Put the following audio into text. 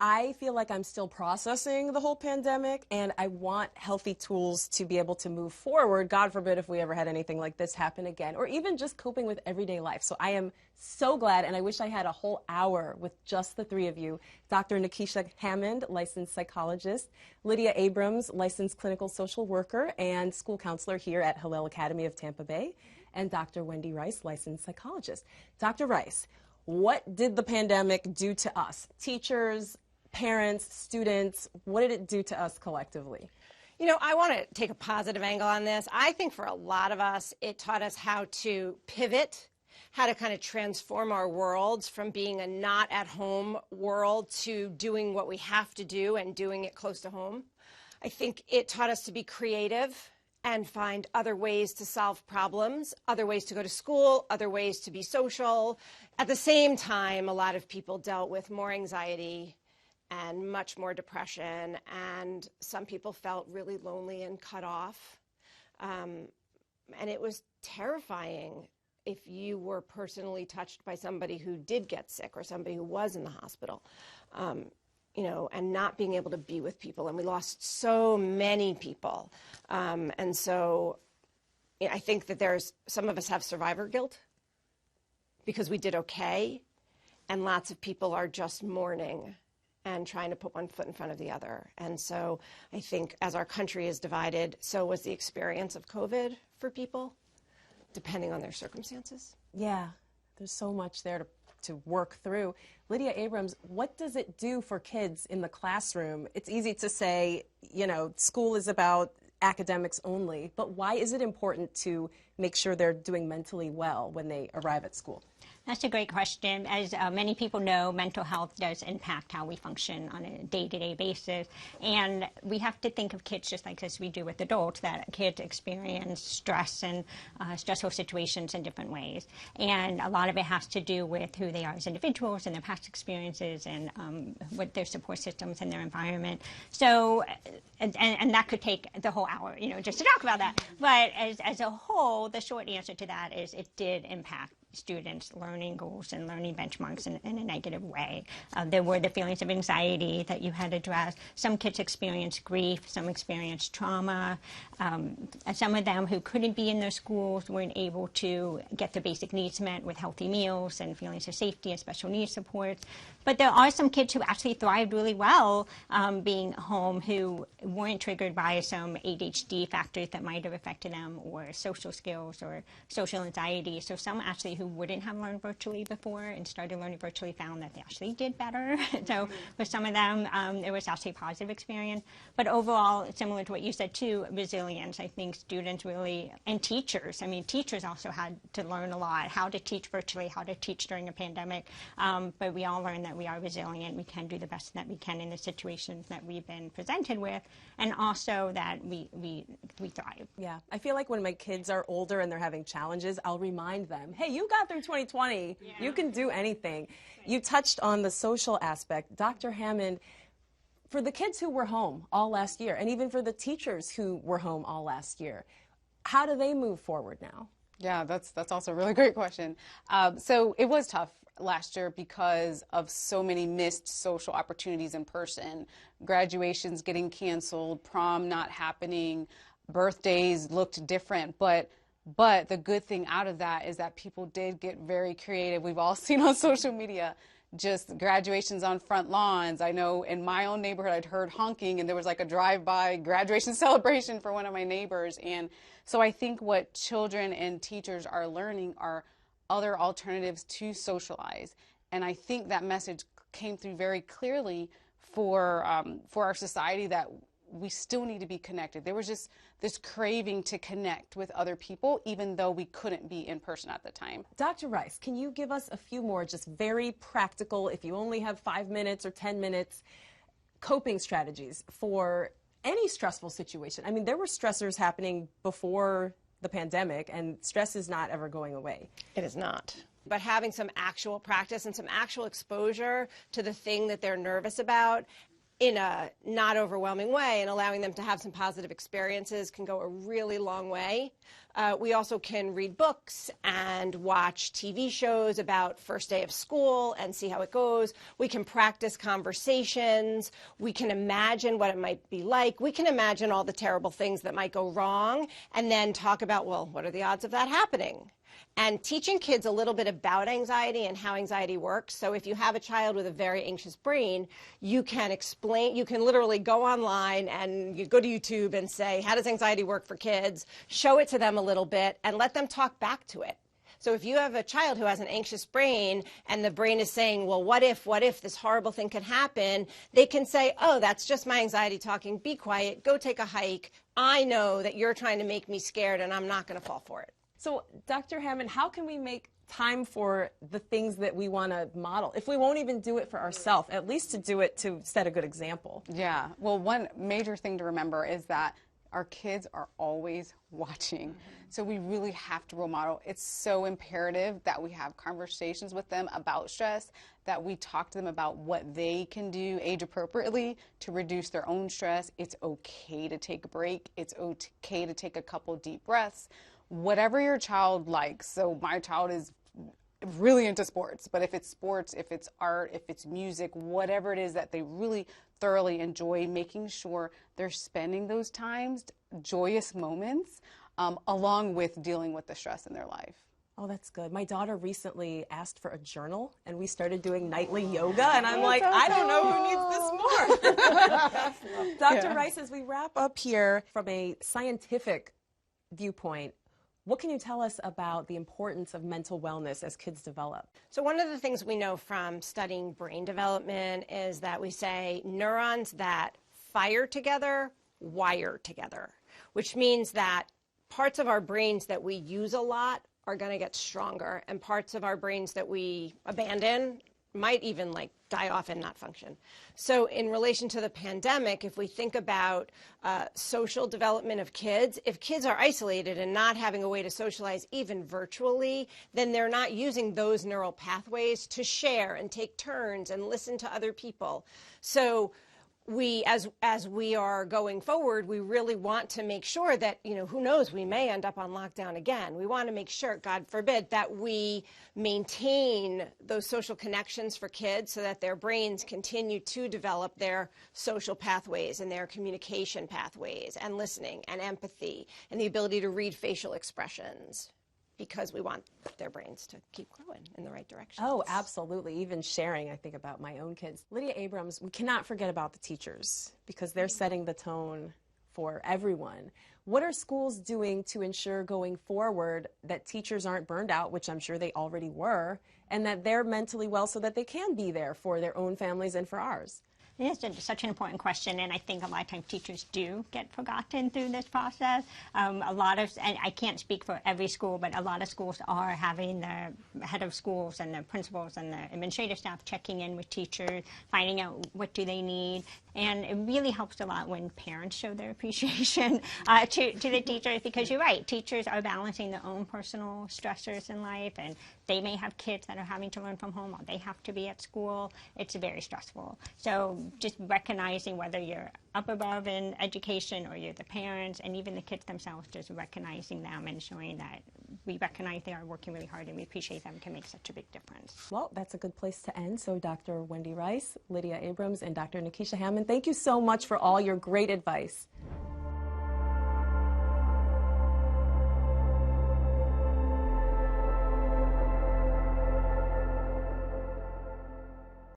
I feel like I'm still processing the whole pandemic, and I want healthy tools to be able to move forward. God forbid if we ever had anything like this happen again, or even just coping with everyday life. So I am so glad, and I wish I had a whole hour with just the three of you. Dr. Nikisha Hammond, licensed psychologist, Lydia Abrams, licensed clinical social worker and school counselor here at Hillel Academy of Tampa Bay, and Dr. Wendy Rice, licensed psychologist. Dr. Rice, what did the pandemic do to us? Teachers, parents, students, what did it do to us collectively? You know, I want to take a positive angle on this. I think for a lot of us, it taught us how to pivot, how to kind of transform our worlds from being a not at home world to doing what we have to do and doing it close to home. I think it taught us to be creative and find other ways to solve problems, other ways to go to school, other ways to be social. At the same time, a lot of people dealt with more anxiety and much more depression, and some people felt really lonely and cut off. And it was terrifying if you were personally touched by somebody who did get sick or somebody who was in the hospital, you know, and not being able to be with people. And we lost so many people. And so I think that some of us have survivor guilt because we did okay, and lots of people are just mourning and trying to put one foot in front of the other. And so I think as our country is divided, so was the experience of COVID for people, depending on their circumstances. Yeah, there's so much there to work through. Lydia Abrams, what does it do for kids in the classroom? It's easy to say, you know, school is about academics only, but why is it important to make sure they're doing mentally well when they arrive at school? That's a great question. As many people know, mental health does impact how we function on a day-to-day basis. And we have to think of kids just like as we do with adults, that kids experience stress and stressful situations in different ways. And a lot of it has to do with who they are as individuals and their past experiences and what their support systems and their environment. So, and that could take the whole hour, you know, just to talk about that. But as a whole, the short answer to that is it did impact students' learning goals and learning benchmarks in a negative way. There were the feelings of anxiety that you had addressed. Some kids experienced grief, some experienced trauma. Some of them who couldn't be in their schools weren't able to get their basic needs met with healthy meals and feelings of safety and special needs supports. But there are some kids who actually thrived really well being home, who weren't triggered by some ADHD factors that might have affected them, or social skills or social anxiety. So some actually who wouldn't have learned virtually before and started learning virtually found that they actually did better. So for some of them, it was actually a positive experience. But overall, similar to what you said too, resilience. I think students really, and teachers, I mean, teachers also had to learn a lot, how to teach virtually, how to teach during a pandemic. But we all learned that we are resilient. We can do the best that we can in the situations that we've been presented with, and also that we thrive. Yeah, I feel like when my kids are older and they're having challenges, I'll remind them, hey, you got through 2020. Yeah. You can do anything. Right. You touched on the social aspect. Dr. Hammond, for the kids who were home all last year, and even for the teachers who were home all last year, how do they move forward now? Yeah, that's also a really great question. So it was tough last year because of so many missed social opportunities in person. Graduations getting canceled, prom not happening, birthdays looked different, but the good thing out of that is that people did get very creative. We've all seen on social media just graduations on front lawns. I know in my own neighborhood I'd heard honking, and there was like a drive-by graduation celebration for one of my neighbors. And so I think what children and teachers are learning are other alternatives to socialize. And I think that message came through very clearly for our society, that we still need to be connected. There was just this craving to connect with other people, even though we couldn't be in person at the time. Dr. Rice, can you give us a few more just very practical, if you only have 5 minutes or 10 minutes, coping strategies for any stressful situation? I mean, there were stressors happening before the pandemic, and stress is not ever going away. It is not. But having some actual practice and some actual exposure to the thing that they're nervous about, in a not overwhelming way and allowing them to have some positive experiences can go a really long way. We also can read books and watch TV shows about first day of school and see how it goes. We can practice conversations. We can imagine what it might be like. We can imagine all the terrible things that might go wrong and then talk about, well, what are the odds of that happening? And teaching kids a little bit about anxiety and how anxiety works. So if you have a child with a very anxious brain, you can explain, you can literally go online and you go to YouTube and say, how does anxiety work for kids? Show it to them a little bit and let them talk back to it. So if you have a child who has an anxious brain and the brain is saying, well, what if this horrible thing could happen? They can say, oh, that's just my anxiety talking. Be quiet. Go take a hike. I know that you're trying to make me scared and I'm not going to fall for it. So, Dr. Hammond, how can we make time for the things that we want to model? If we won't even do it for ourselves, at least to do it to set a good example. Yeah. Well, one major thing to remember is that our kids are always watching. So we really have to role model. It's so imperative that we have conversations with them about stress, that we talk to them about what they can do age appropriately to reduce their own stress. It's okay to take a break. It's okay to take a couple deep breaths. Whatever your child likes. So my child is really into sports, but if it's sports, if it's art, if it's music, whatever it is that they really thoroughly enjoy, making sure they're spending those times, joyous moments, along with dealing with the stress in their life. Oh, that's good. My daughter recently asked for a journal, and we started doing nightly yoga, and I'm like, I don't know who needs this more. Dr. Rice, as we wrap up here, from a scientific viewpoint, what can you tell us about the importance of mental wellness as kids develop? So one of the things we know from studying brain development is that we say neurons that fire together, wire together, which means that parts of our brains that we use a lot are going to get stronger, and parts of our brains that we abandon might even die off and not function. So in relation to the pandemic, if we think about social development of kids, if kids are isolated and not having a way to socialize even virtually, then they're not using those neural pathways to share and take turns and listen to other people. So we, as we are going forward, we really want to make sure that, who knows, we may end up on lockdown again. We want to make sure, God forbid, that we maintain those social connections for kids so that their brains continue to develop their social pathways and their communication pathways and listening and empathy and the ability to read facial expressions, because we want their brains to keep growing in the right direction. Oh, absolutely. Even sharing, I think about my own kids. Lydia Abrams, we cannot forget about the teachers because they're setting the tone for everyone. What are schools doing to ensure going forward that teachers aren't burned out, which I'm sure they already were, and that they're mentally well so that they can be there for their own families and for ours? It is such an important question, and I think a lot of times teachers do get forgotten through this process. And I can't speak for every school, but a lot of schools are having the head of schools and the principals and the administrative staff checking in with teachers, finding out what do they need. And it really helps a lot when parents show their appreciation to the teachers, because you're right, teachers are balancing their own personal stressors in life, and they may have kids that are having to learn from home or they have to be at school. It's very stressful. So just recognizing whether you're up above in education or you're the parents and even the kids themselves, just recognizing them and showing that we recognize they are working really hard and we appreciate them can make such a big difference. Well, that's a good place to end. So Dr. Wendy Rice, Lydia Abrams, and Dr. Nikisha Hammond, thank you so much for all your great advice.